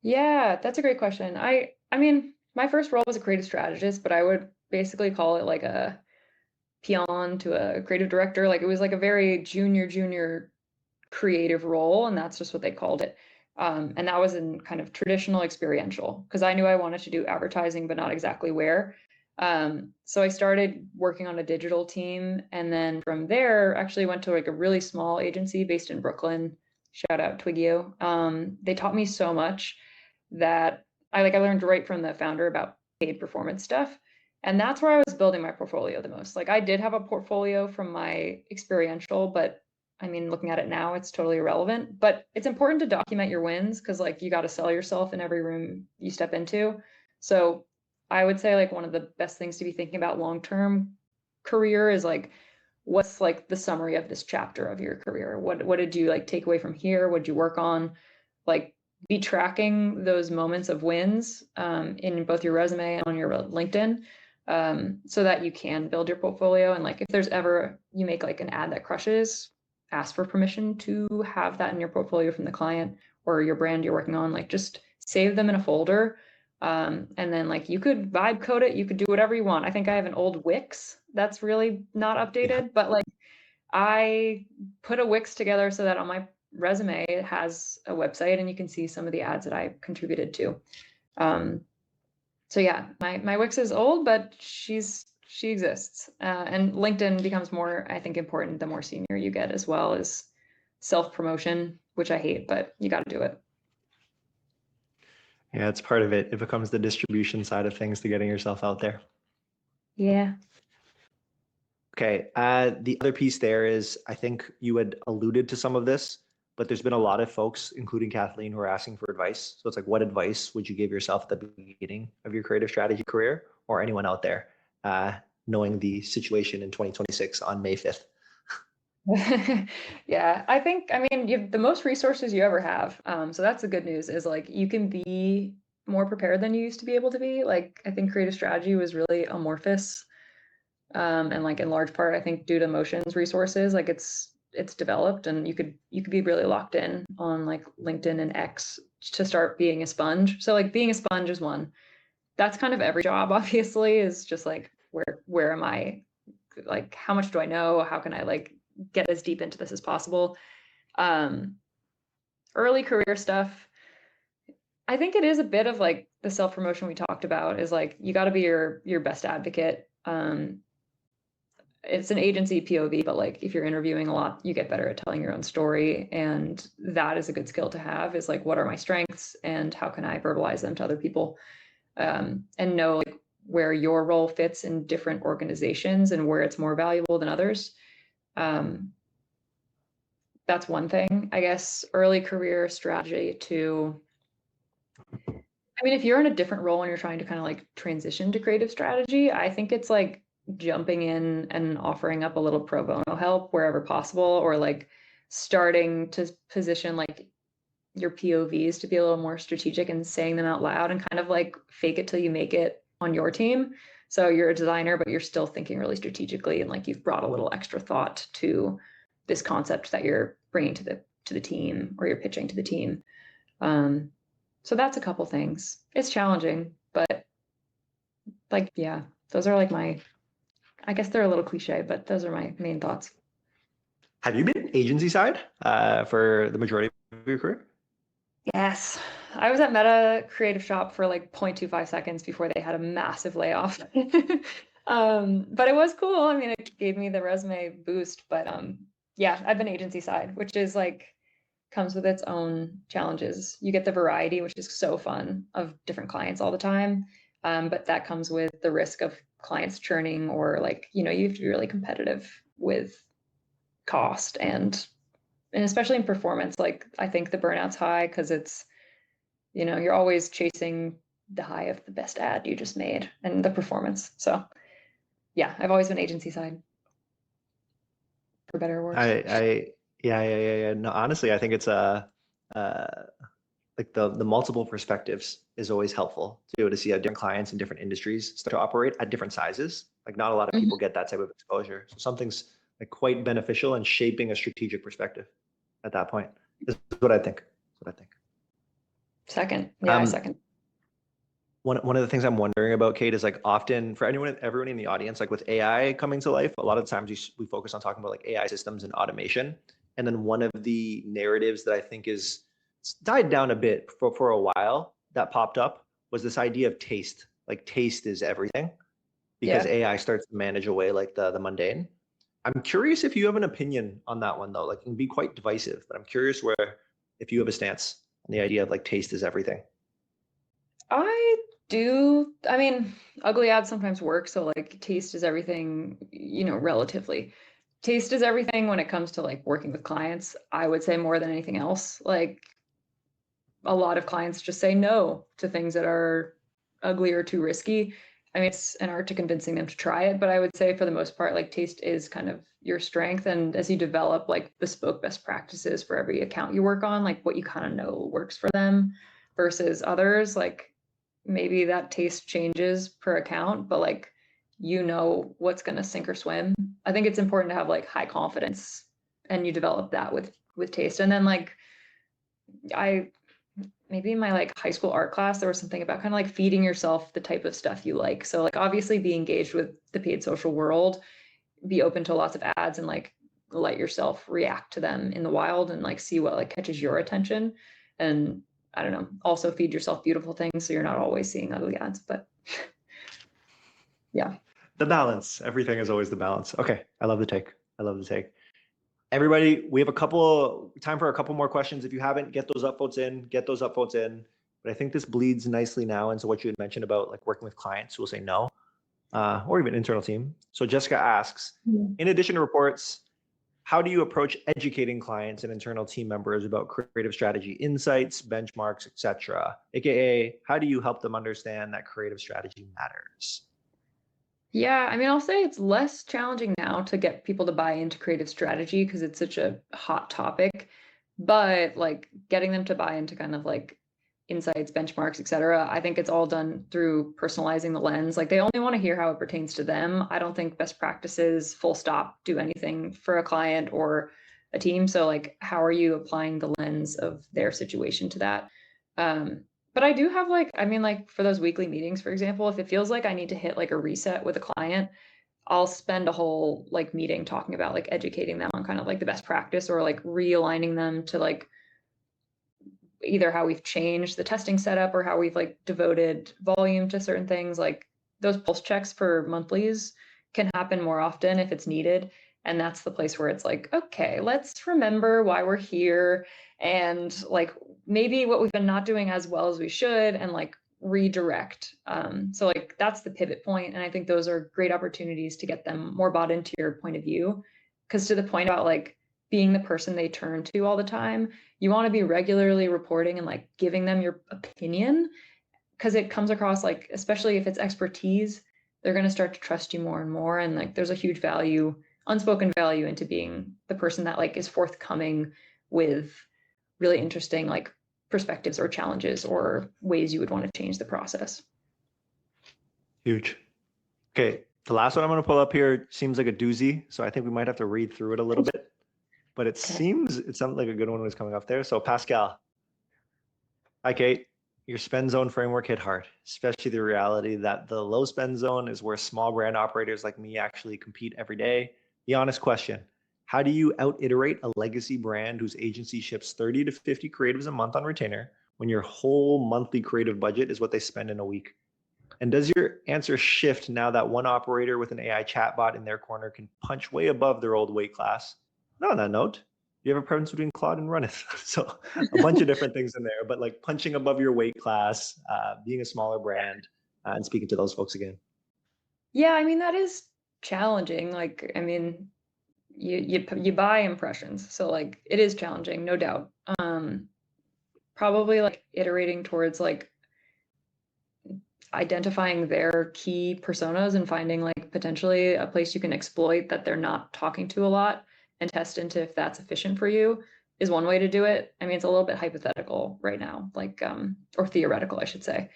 Yeah, that's a great question. I mean, my first role was a creative strategist, but I would basically call it like a peon to a creative director. Like it was like a very junior creative role, and that's just what they called it. And that was in kind of traditional experiential because I knew I wanted to do advertising, but not exactly where. So I started working on a digital team, and then from there, actually went to like a really small agency based in Brooklyn. Shout out Twigio. They taught me so much that I learned right from the founder about paid performance stuff. And that's where I was building my portfolio the most. Like I did have a portfolio from my experiential, but I mean, looking at it now, it's totally irrelevant. But it's important to document your wins because like you got to sell yourself in every room you step into. So I would say like one of the best things to be thinking about long-term career is like what's like the summary of this chapter of your career? What did you like take away from here? What did you work on? Like be tracking those moments of wins in both your resume and on your LinkedIn so that you can build your portfolio. And like if there's ever you make like an ad that crushes, ask for permission to have that in your portfolio from the client or your brand you're working on. Like just save them in a folder. And then like you could vibe code it, you could do whatever you want. I think I have an old Wix that's really not updated, but like I put a Wix together so that on my resume it has a website and you can see some of the ads that I contributed to. So yeah, my Wix is old, but she exists. And LinkedIn becomes more, I think, important the more senior you get as well, is self-promotion, which I hate, but you got to do it. Yeah, it's part of it. It becomes the distribution side of things to getting yourself out there. Yeah. Okay. The other piece there is, I think you had alluded to some of this, but there's been a lot of folks, including Kathleen, who are asking for advice. So it's like, what advice would you give yourself at the beginning of your creative strategy career, or anyone out there, knowing the situation in 2026 on May 5th? Yeah, I think, I mean, you have the most resources you ever have. So that's the good news, is like you can be more prepared than you used to be able to be. Like, I think creative strategy was really amorphous. And like in large part, I think due to Motion's resources, like it's developed, and you could be really locked in on like LinkedIn and X to start being a sponge. So like being a sponge is one. That's kind of every job, obviously, is just like where am I, like how much do I know? How can I like get as deep into this as possible? Early career stuff, I think it is a bit of like the self-promotion we talked about, is like you got to be your best advocate. It's an agency POV, but like if you're interviewing a lot, you get better at telling your own story. And that is a good skill to have, is like, what are my strengths and how can I verbalize them to other people? And know like where your role fits in different organizations and where it's more valuable than others. That's one thing. I guess early career strategy to, I mean, if you're in a different role and you're trying to kind of like transition to creative strategy, I think it's like jumping in and offering up a little pro bono help wherever possible, or like starting to position like your POVs to be a little more strategic and saying them out loud, and kind of like fake it till you make it on your team. So you're a designer, but you're still thinking really strategically, and like you've brought a little extra thought to this concept that you're bringing to the team, or you're pitching to the team. So that's a couple things. It's challenging, but like, yeah, those are like I guess they're a little cliche, but those are my main thoughts. Have you been agency side for the majority of your career? Yes. I was at Meta Creative Shop for like 0.25 seconds before they had a massive layoff. But it was cool. I mean, it gave me the resume boost, but yeah, I've been agency side, which is like comes with its own challenges. You get the variety, which is so fun, of different clients all the time. But that comes with the risk of clients churning, or like, you have to be really competitive with cost, and especially in performance. Like I think the burnout's high because it's, you're always chasing the high of the best ad you just made and the performance. So yeah, I've always been agency side, for better or worse. Yeah. No, honestly, I think it's like the multiple perspectives is always helpful to be able to see how different clients in different industries start to operate at different sizes. Like not a lot of people get that type of exposure. So something's like quite beneficial in shaping a strategic perspective at that point. Is what I think. Second. Yeah, second. One of the things I'm wondering about, Cate, is like often for everyone in the audience, like with AI coming to life, a lot of times we focus on talking about like AI systems and automation. And then one of the narratives that I think is died down a bit for a while that popped up was this idea of taste. Like taste is everything, because AI starts to manage away like the mundane. I'm curious if you have an opinion on that one though. Like it can be quite divisive, but I'm curious if you have a stance on the idea of like taste is everything. I do. I mean, ugly ads sometimes work. So like taste is everything, relatively. Taste is everything when it comes to like working with clients, I would say, more than anything else. Like a lot of clients just say no to things that are ugly or too risky. I mean, it's an art to convincing them to try it, but I would say for the most part, like taste is kind of your strength. And as you develop like bespoke best practices for every account you work on, like what you kind of know works for them versus others, like maybe that taste changes per account, but like, what's going to sink or swim. I think it's important to have like high confidence, and you develop that with taste. And then like, maybe in my like high school art class, there was something about kind of like feeding yourself the type of stuff you like. So like obviously be engaged with the paid social world, be open to lots of ads, and like let yourself react to them in the wild and like see what like catches your attention. And I don't know, also feed yourself beautiful things so you're not always seeing ugly ads. But yeah. The balance. Everything is always the balance. Okay. I love the take. Everybody, we have time for a couple more questions. If you haven't, get those upvotes in. But I think this bleeds nicely now into what you had mentioned about like working with clients who will say no, or even internal team. So Jessica asks, in addition to reports, how do you approach educating clients and internal team members about creative strategy insights, benchmarks, etc.? AKA, how do you help them understand that creative strategy matters? Yeah, I mean, I'll say it's less challenging now to get people to buy into creative strategy because it's such a hot topic. But like getting them to buy into kind of like insights, benchmarks, etc., I think it's all done through personalizing the lens. Like they only want to hear how it pertains to them. I don't think best practices, full stop, do anything for a client or a team. So like, how are you applying the lens of their situation to that? But I do have like, I mean, like for those weekly meetings, for example, if it feels like I need to hit like a reset with a client, I'll spend a whole like meeting talking about like educating them on kind of like the best practice or like realigning them to like either how we've changed the testing setup or how we've like devoted volume to certain things. Like those pulse checks for monthlies can happen more often if it's needed. And that's the place where it's like, okay, let's remember why we're here and like maybe what we've been not doing as well as we should and like redirect. So like that's the pivot point. And I think those are great opportunities to get them more bought into your point of view. Because to the point about like being the person they turn to all the time, you want to be regularly reporting and like giving them your opinion because it comes across like, especially if it's expertise, they're going to start to trust you more and more. And like, there's a huge value, unspoken value into being the person that like is forthcoming with really interesting like perspectives or challenges or ways you would want to change the process. Huge. Okay. The last one I'm going to pull up here seems like a doozy. So I think we might have to read through it a little bit. But it sounded like a good one was coming up there. So Pascal. Hi, Cate. Your spend zone framework hit hard, especially the reality that the low spend zone is where small brand operators like me actually compete every day. The honest question, how do you out-iterate a legacy brand whose agency ships 30 to 50 creatives a month on retainer when your whole monthly creative budget is what they spend in a week? And does your answer shift now that one operator with an AI chatbot in their corner can punch way above their old weight class? On that note, you have a preference between Claude and Runneth. So a bunch of different things in there, but like punching above your weight class, being a smaller brand, and speaking to those folks again. Yeah, I mean, that is challenging. Like, I mean, you buy impressions. So like it is challenging, no doubt. Probably like iterating towards like identifying their key personas and finding like potentially a place you can exploit that they're not talking to a lot and test into if that's efficient for you is one way to do it. I mean, it's a little bit hypothetical right now, like or theoretical, I should say.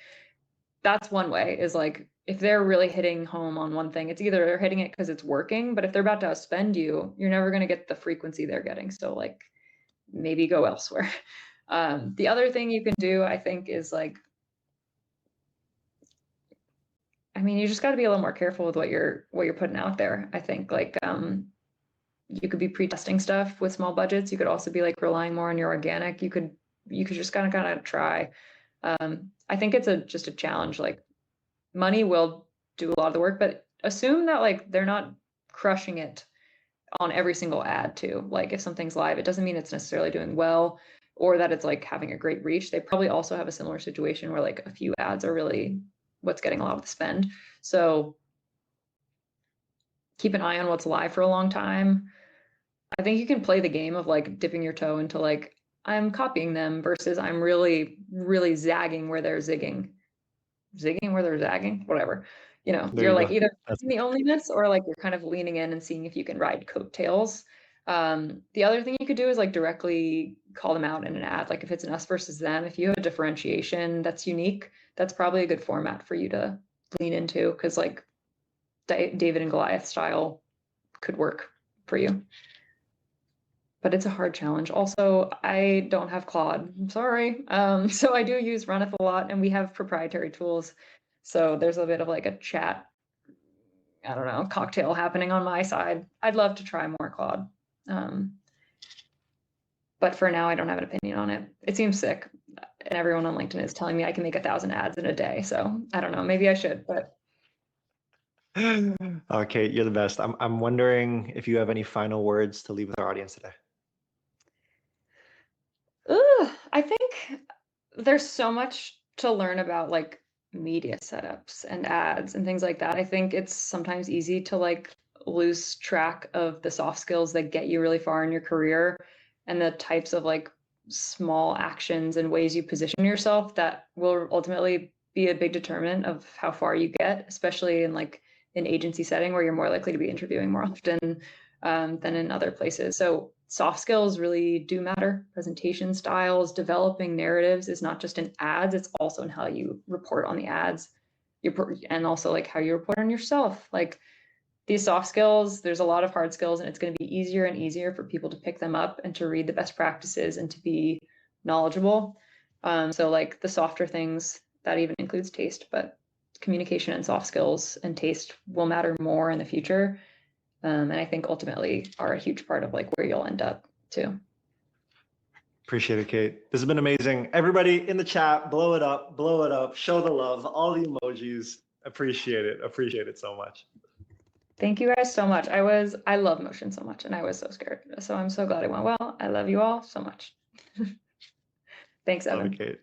That's one way is like if they're really hitting home on one thing, it's either they're hitting it because it's working, but if they're about to outspend you, you're never going to get the frequency they're getting. So like maybe go elsewhere. The other thing you can do, I think, is like, I mean, you just got to be a little more careful with what you're putting out there. I think like you could be pre-testing stuff with small budgets. You could also be like relying more on your organic. You could just kind of try. I think it's just a challenge. Like money will do a lot of the work, but assume that like they're not crushing it on every single ad too. Like if something's live, it doesn't mean it's necessarily doing well or that it's like having a great reach. They probably also have a similar situation where like a few ads are really what's getting a lot of the spend. So keep an eye on what's live for a long time. I think you can play the game of like dipping your toe into like, I'm copying them versus I'm really, really zagging where they're zigging where they're zagging, whatever. You know, you're like either the onlyness or like you're kind of leaning in and seeing if you can ride coattails. The other thing you could do is like directly call them out in an ad. Like if it's an us versus them, if you have a differentiation that's unique, that's probably a good format for you to lean into because like David and Goliath style could work for you. But it's a hard challenge. Also, I don't have Claude. I'm sorry. So I do use Runneth a lot, and we have proprietary tools. So there's a bit of like a chat, I don't know, cocktail happening on my side. I'd love to try more Claude. But for now, I don't have an opinion on it. It seems sick. And everyone on LinkedIn is telling me I can make 1,000 ads in a day. So I don't know. Maybe I should, but Okay, you're the best. I'm wondering if you have any final words to leave with our audience today. I think there's so much to learn about like media setups and ads and things like that. I think it's sometimes easy to like lose track of the soft skills that get you really far in your career and the types of like small actions and ways you position yourself that will ultimately be a big determinant of how far you get, especially in like an agency setting where you're more likely to be interviewing more often than in other places. So soft skills really do matter. Presentation styles, developing narratives is not just in ads, it's also in how you report on the ads, and also like how you report on yourself. Like these soft skills, there's a lot of hard skills, and it's going to be easier and easier for people to pick them up and to read the best practices and to be knowledgeable. So like the softer things, that even includes taste, but communication and soft skills and taste will matter more in the future. And I think ultimately are a huge part of like where you'll end up too. Appreciate it, Cate. This has been amazing. Everybody in the chat, blow it up, show the love, all the emojis. Appreciate it so much. Thank you guys so much. I love motion so much and I was so scared. So I'm so glad it went well. I love you all so much. Thanks, Evan. Love it, Cate.